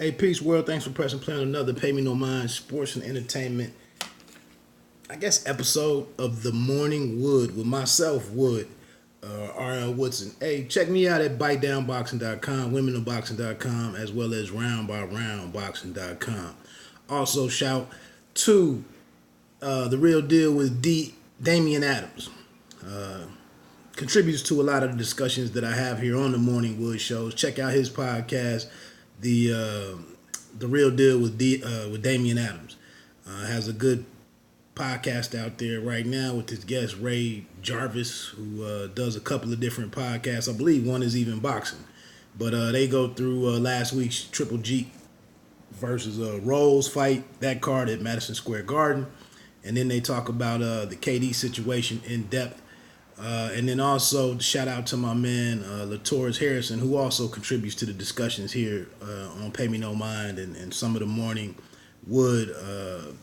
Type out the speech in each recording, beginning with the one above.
Hey, peace world. Thanks for pressing play on another Pay Me No Mind sports and entertainment, I guess, episode of The Morning Wood with myself, Wood, R.L. Woodson. Hey, check me out at bitedownboxing.com, womenofboxing.com, as well as roundbyroundboxing.com. Also, shout to The Real Deal with Damian Adams. Contributes to a lot of the discussions that I have here on the Morning Wood shows. Check out his podcast, the Real Deal with Damian Adams. Has a good podcast out there right now with his guest Ray Jarvis, who does a couple of different podcasts. I believe one is even boxing, but they go through last week's Triple G versus Rolls fight, that card at Madison Square Garden, and then they talk about the KD situation in depth. And then also shout out to my man LaTorres Harrison, who also contributes to the discussions here on Pay Me No Mind and some of the Morning Wood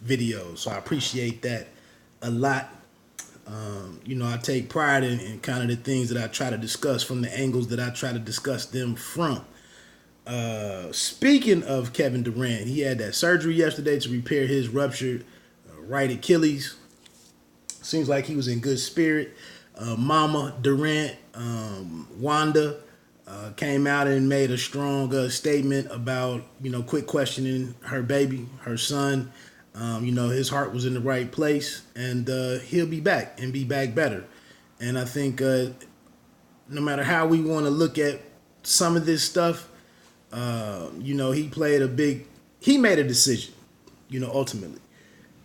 videos. So I appreciate that a lot. I take pride in kind of the things that I try to discuss from the angles that I try to discuss them from. Speaking of Kevin Durant, he had that surgery yesterday to repair his ruptured right Achilles. Seems like he was in good spirit. Mama Durant, Wanda, came out and made a strong statement about, quit questioning her baby, her son. His heart was in the right place, and he'll be back and be back better. And I think no matter how we want to look at some of this stuff, he made a decision, ultimately.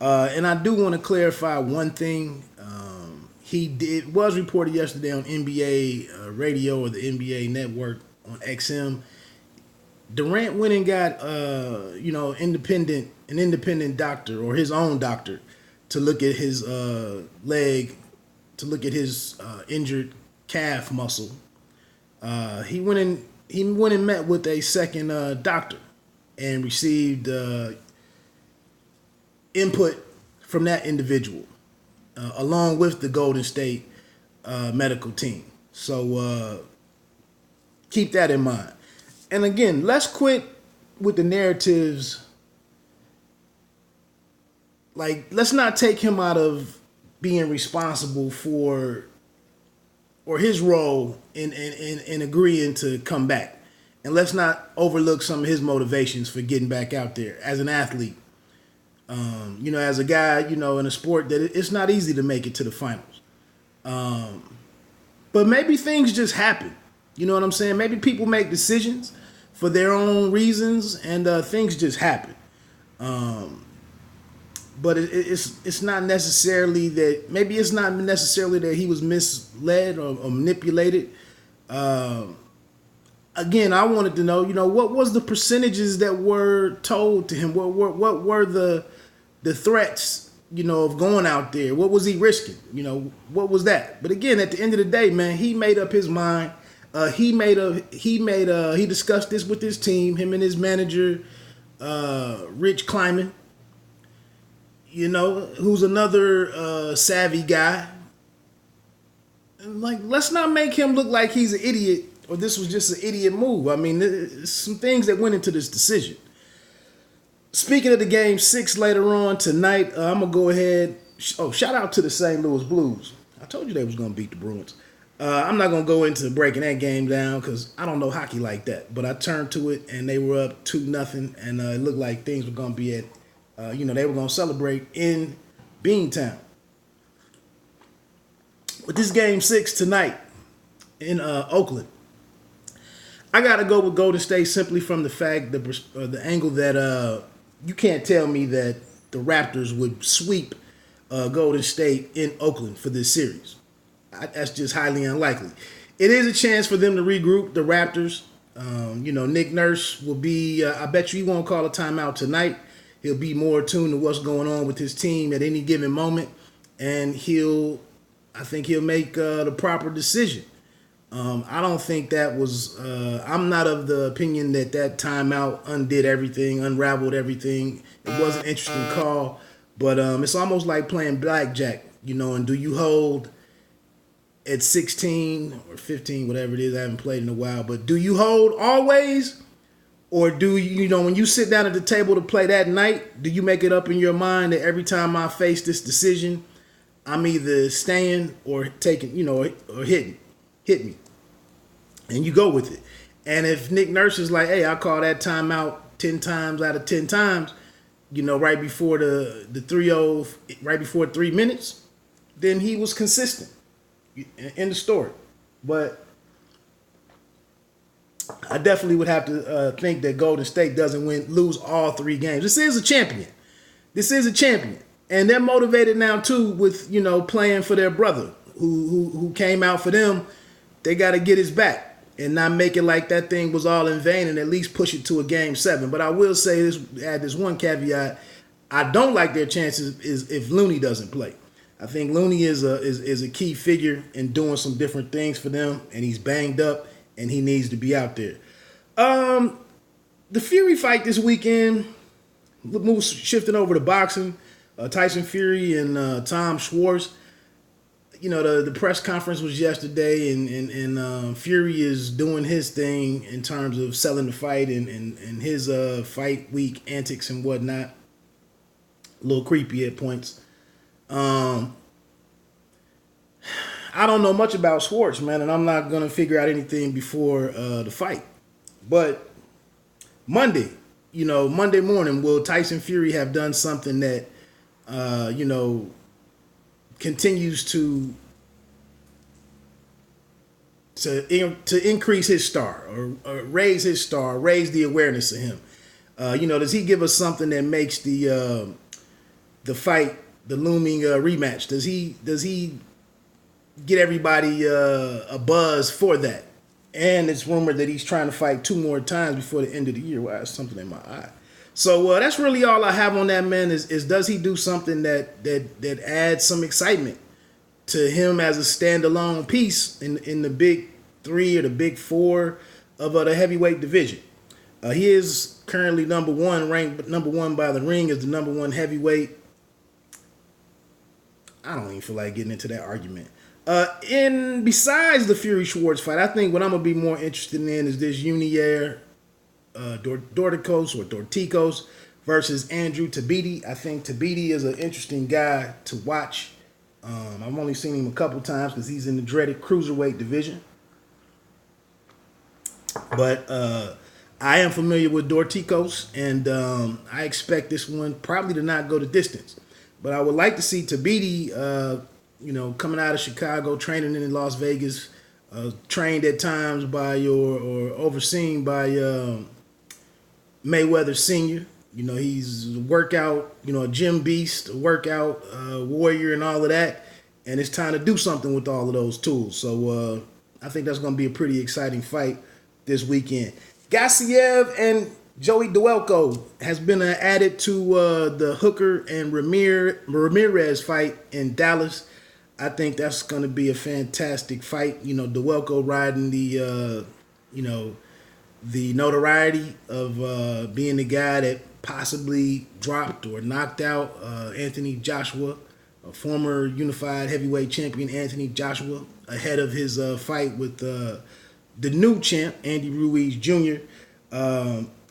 And I do want to clarify one thing. It was reported yesterday on NBA radio or the NBA network on XM. Durant went and got an independent doctor or his own doctor to look at his leg, to look at his injured calf muscle. He went and met with a second doctor and received input from that individual, along with the Golden State medical team. So keep that in mind. And again, let's quit with the narratives. Like, let's not take him out of being responsible for or his role in agreeing to come back. And let's not overlook some of his motivations for getting back out there as an athlete. As a guy, in a sport that it's not easy to make it to the finals. But maybe things just happen. You know what I'm saying? Maybe people make decisions for their own reasons, and things just happen. But it's not necessarily that. Maybe it's not necessarily that he was misled or manipulated. Again, I wanted to know, what was the percentages that were told to him? What were the threats, of going out there? What was he risking? What was that? But again, at the end of the day, man, he made up his mind. He discussed this with his team, him and his manager, Rich Kleiman, who's another savvy guy. And let's not make him look like he's an idiot or this was just an idiot move. I mean, there's some things that went into this decision. Speaking of the game 6 later on tonight, I'm going to go ahead. Shout out to the St. Louis Blues. I told you they was going to beat the Bruins. I'm not going to go into breaking that game down because I don't know hockey like that. But I turned to it, and they were up 2-0, and it looked like things were going to be at, they were going to celebrate in Beantown. With this game 6 tonight in Oakland, I got to go with Golden State simply from the fact, the angle that you can't tell me that the Raptors would sweep Golden State in Oakland for this series. That's just highly unlikely. It is a chance for them to regroup, the Raptors. Nick Nurse will be, I bet you he won't call a timeout tonight. He'll be more attuned to what's going on with his team at any given moment. And I think he'll make the proper decision. I don't think that was, I'm not of the opinion that timeout undid everything, unraveled everything. It was an interesting call, but it's almost like playing blackjack, and do you hold at 16 or 15, whatever it is, I haven't played in a while, but do you hold always Or do you know when you sit down at the table to play that night, do you make it up in your mind that every time I face this decision, I'm either staying or taking, or hit me, and you go with it. And if Nick Nurse is like, hey, I call that timeout 10 times out of 10 times, right before the 3-0, right before 3 minutes, then he was consistent in the story. But I definitely would have to think that Golden State doesn't lose all 3 games. This is a champion. And they're motivated now too with playing for their brother who came out for them. They got to get his back and not make it like that thing was all in vain, and at least push it to a game 7. But I will say this, add this one caveat: I don't like their chances is if Looney doesn't play. I think Looney is a key figure in doing some different things for them, and he's banged up and he needs to be out there. The Fury fight this weekend, shifting over to boxing. Tyson Fury and Tom Schwarz. The press conference was yesterday, and Fury is doing his thing in terms of selling the fight and his fight week antics and whatnot. A little creepy at points. I don't know much about Schwarz, man, and I'm not gonna figure out anything before the fight. But Monday morning, will Tyson Fury have done something that continues to increase his star or raise his star, raise the awareness of him? Does he give us something that makes the fight, the looming rematch? Does he get everybody a buzz for that? And it's rumored that he's trying to fight 2 more times before the end of the year. Wow, that's something in my eye. So that's really all I have on that, man, is does he do something that adds some excitement to him as a standalone piece in the big 3 or the big 4 of the heavyweight division? He is currently number 1, ranked number 1 by the Ring as the number 1 heavyweight. I don't even feel like getting into that argument. And besides the Fury Schwarz fight, I think what I'm gonna be more interested in is this Unier Dorticos versus Andrew Tabiti. I think Tabiti is an interesting guy to watch. I've only seen him a couple times because he's in the dreaded cruiserweight division. But I am familiar with Dorticos, and I expect this one probably to not go the distance. But I would like to see Tabiti, coming out of Chicago, training in Las Vegas, trained at times by or overseen by Mayweather Sr. He's a workout, a gym beast, a workout warrior and all of that. And it's time to do something with all of those tools. So I think that's going to be a pretty exciting fight this weekend. Gassiev and Joey Duelko has been added to the Hooker and Ramirez fight in Dallas. I think that's going to be a fantastic fight. Duelko riding the notoriety of being the guy that possibly dropped or knocked out Anthony Joshua, a former unified heavyweight champion Anthony Joshua, ahead of his fight with the new champ, Andy Ruiz Jr.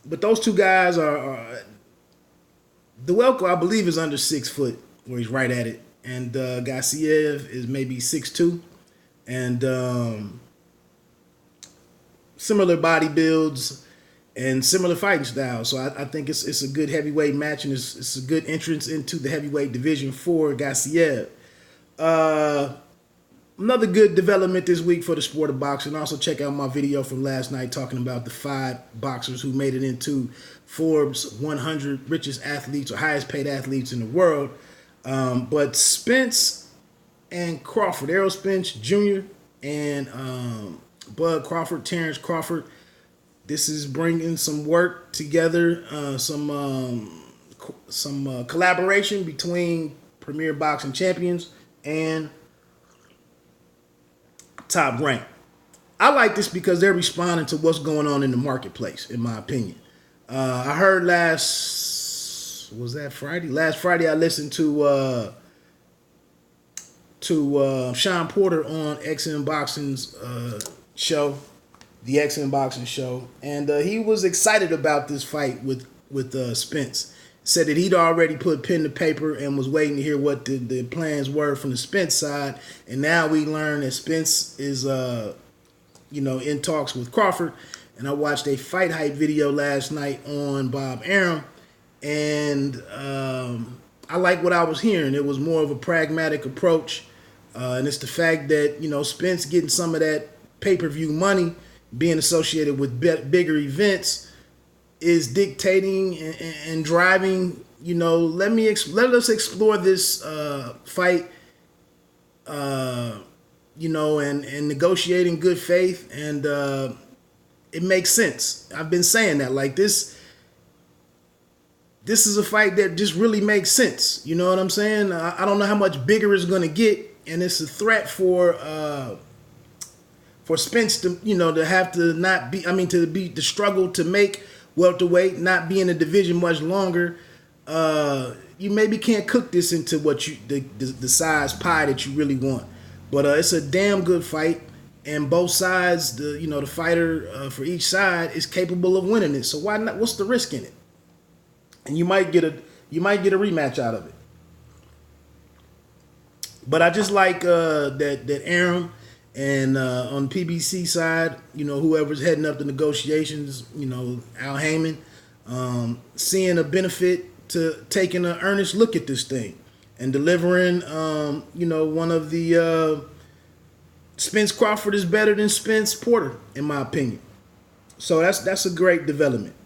But those two guys are Duelko, I believe, is under 6 foot, where he's right at it. And Gassiev is maybe 6'2", and similar body builds and similar fighting styles. So I think it's a good heavyweight match, and it's a good entrance into the heavyweight division for Gassiev. Another good development this week for the sport of boxing. Also check out my video from last night talking about the 5 boxers who made it into Forbes 100 richest athletes or highest paid athletes in the world. But Spence and Crawford, Errol Spence Jr. and Bud Crawford, Terrence Crawford, this is bringing some work together, some collaboration between premier boxing champions and Top Rank. I like this because they're responding to what's going on in the marketplace, in my opinion. I heard last Friday I listened to Sean Porter on XM Boxing's show, the X Boxing show, and he was excited about this fight with Spence. Said that he'd already put pen to paper and was waiting to hear what the plans were from the Spence side. And now we learn that Spence is in talks with Crawford. And I watched a Fight Hype video last night on Bob Arum, and I like what I was hearing. It was more of a pragmatic approach, and it's the fact that Spence getting some of that pay-per-view money, being associated with bigger events, is dictating and driving. Let us explore this fight. And negotiate in good faith, and it makes sense. I've been saying that, like, this is a fight that just really makes sense. You know what I'm saying? I don't know how much bigger it's going to get, and it's a threat for Spence to to have to not be. I mean, to struggle to make welterweight, not be in the division much longer. You maybe can't cook this into what the size pie that you really want. But it's a damn good fight, and both sides, the fighter for each side is capable of winning it. So why not? What's the risk in it? And you might get a rematch out of it. But I just like that Arum and on the PBC side, whoever's heading up the negotiations, Al Heyman, seeing a benefit to taking an earnest look at this thing and delivering. One of the Spence Crawford is better than Spence Porter, in my opinion. So that's a great development.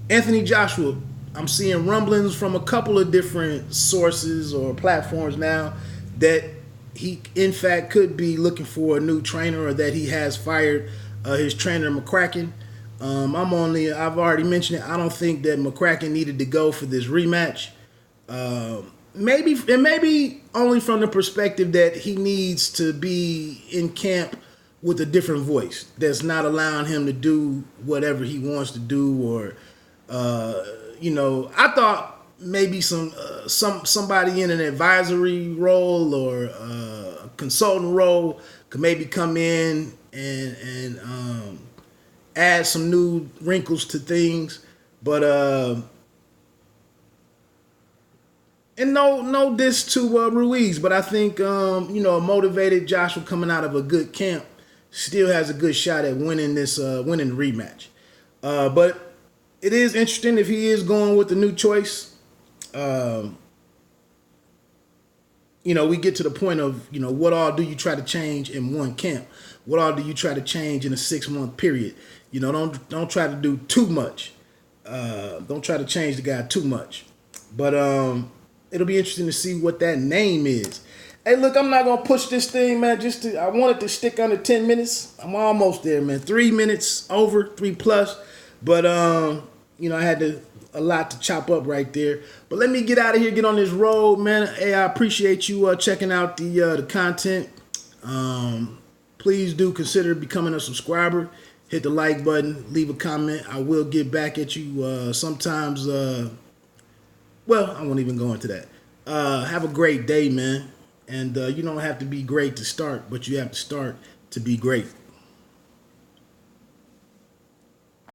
Anthony Joshua, I'm seeing rumblings from a couple of different sources or platforms now that he, in fact, could be looking for a new trainer, or that he has fired his trainer, McCracken. I've already mentioned it. I don't think that McCracken needed to go for this rematch. Maybe only from the perspective that he needs to be in camp with a different voice that's not allowing him to do whatever he wants to do, or I thought maybe somebody in an advisory role or a consultant role could maybe come in and add some new wrinkles to things. But and no diss to Ruiz, but I think a motivated Joshua coming out of a good camp still has a good shot at winning the rematch. But it is interesting if he is going with the new choice. We get to the point of, what all do you try to change in one camp? What all do you try to change in a 6-month period? Don't try to do too much. Don't try to change the guy too much. But it'll be interesting to see what that name is. Hey, look, I'm not gonna push this thing, man. I wanted to stick under 10 minutes. I'm almost there, man. 3 minutes over, 3+. But I had a lot to chop up right there. But let me get out of here, get on this road, man. Hey, I appreciate you checking out the content. Please do consider becoming a subscriber. Hit the like button, leave a comment. I will get back at you sometimes. I won't even go into that. Have a great day, man. And you don't have to be great to start, but you have to start to be great.